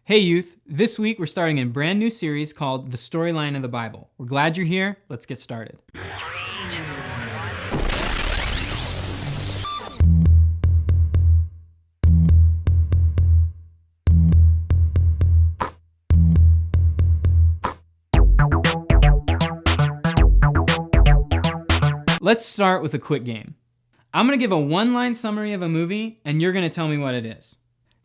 Hey youth, this week we're starting a brand new series called The Storyline of the Bible. We're glad you're here. Let's get started. Let's start with a quick game. I'm gonna give a one-line summary of a movie and you're gonna tell me what it is.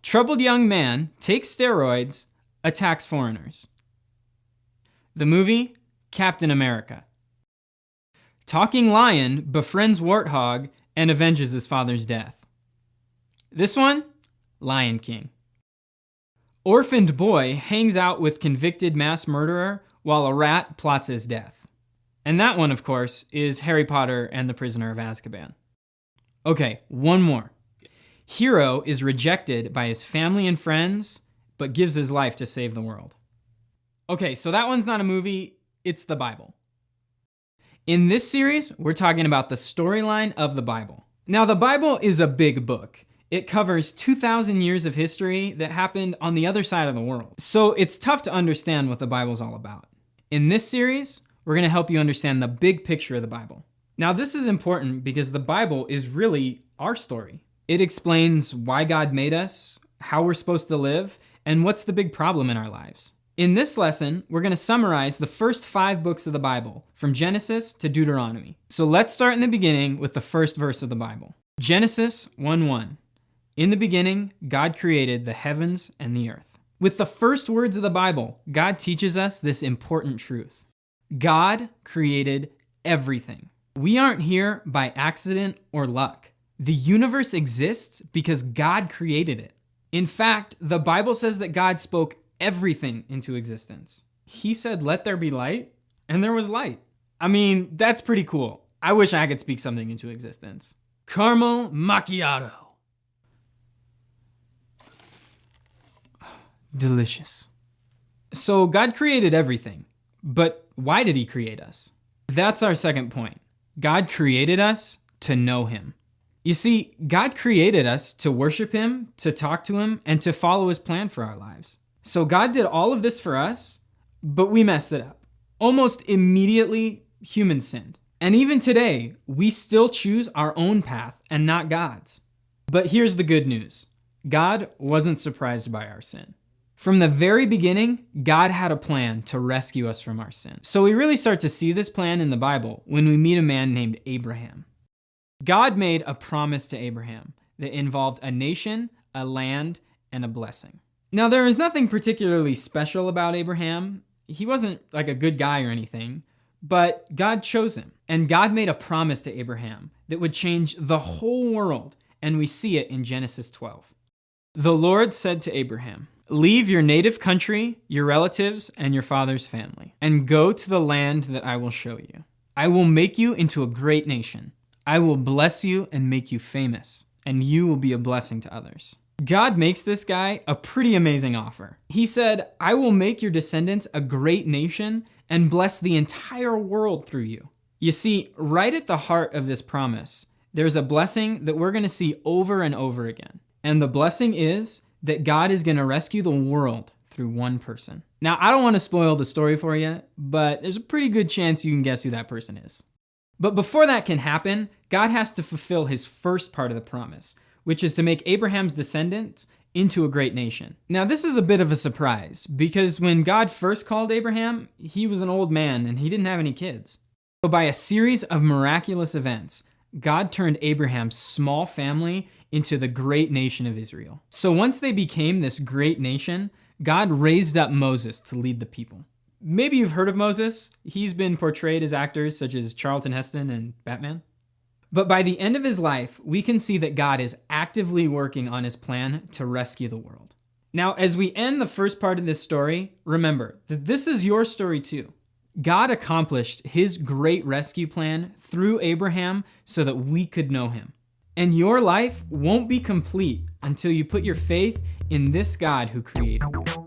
Troubled young man takes steroids, attacks foreigners. The movie, Captain America. Talking lion befriends warthog and avenges his father's death. This one, Lion King. Orphaned boy hangs out with convicted mass murderer while a rat plots his death. And that one, of course, is Harry Potter and the Prisoner of Azkaban. Okay, one more. Hero is rejected by his family and friends, but gives his life to save the world. Okay, so that one's not a movie, it's the Bible. In this series, we're talking about the storyline of the Bible. Now, the Bible is a big book. It covers 2,000 years of history that happened on the other side of the world. So it's tough to understand what the Bible's all about. In this series, we're gonna help you understand the big picture of the Bible. Now, this is important because the Bible is really our story. It explains why God made us, how we're supposed to live, and what's the big problem in our lives. In this lesson, we're gonna summarize the first 5 books of the Bible, from Genesis to Deuteronomy. So let's start in the beginning with the first verse of the Bible. Genesis 1:1. In the beginning, God created the heavens and the earth. With the first words of the Bible, God teaches us this important truth. God created everything. We aren't here by accident or luck. The universe exists because God created it. In fact, the Bible says that God spoke everything into existence. He said, "Let there be light," and there was light. I mean, that's pretty cool. I wish I could speak something into existence. Caramel macchiato. Delicious. So God created everything, but why did he create us? That's our second point. God created us to know him. You see, God created us to worship him, to talk to him, and to follow his plan for our lives. So God did all of this for us, but we messed it up. Almost immediately, humans sinned. And even today, we still choose our own path and not God's. But here's the good news. God wasn't surprised by our sin. From the very beginning, God had a plan to rescue us from our sin. So we really start to see this plan in the Bible when we meet a man named Abraham. God made a promise to Abraham that involved a nation, a land, and a blessing. Now, there is nothing particularly special about Abraham. He wasn't like a good guy or anything, but God chose him. And God made a promise to Abraham that would change the whole world, and we see it in Genesis 12. The Lord said to Abraham, "Leave your native country, your relatives, and your father's family, and go to the land that I will show you. I will make you into a great nation. I will bless you and make you famous, and you will be a blessing to others." God makes this guy a pretty amazing offer. He said, "I will make your descendants a great nation and bless the entire world through you." You see, right at the heart of this promise, there's a blessing that we're gonna see over and over again. And the blessing is that God is gonna rescue the world through one person. Now, I don't wanna spoil the story for you, but there's a pretty good chance you can guess who that person is. But before that can happen, God has to fulfill his first part of the promise, which is to make Abraham's descendants into a great nation. Now, this is a bit of a surprise because when God first called Abraham, he was an old man and he didn't have any kids. So by a series of miraculous events, God turned Abraham's small family into the great nation of Israel. So once they became this great nation, God raised up Moses to lead the people. Maybe you've heard of Moses. He's been portrayed as actors such as Charlton Heston and Batman. But by the end of his life, we can see that God is actively working on his plan to rescue the world. Now, as we end the first part of this story, remember that this is your story too. God accomplished his great rescue plan through Abraham so that we could know him. And your life won't be complete until you put your faith in this God who created you.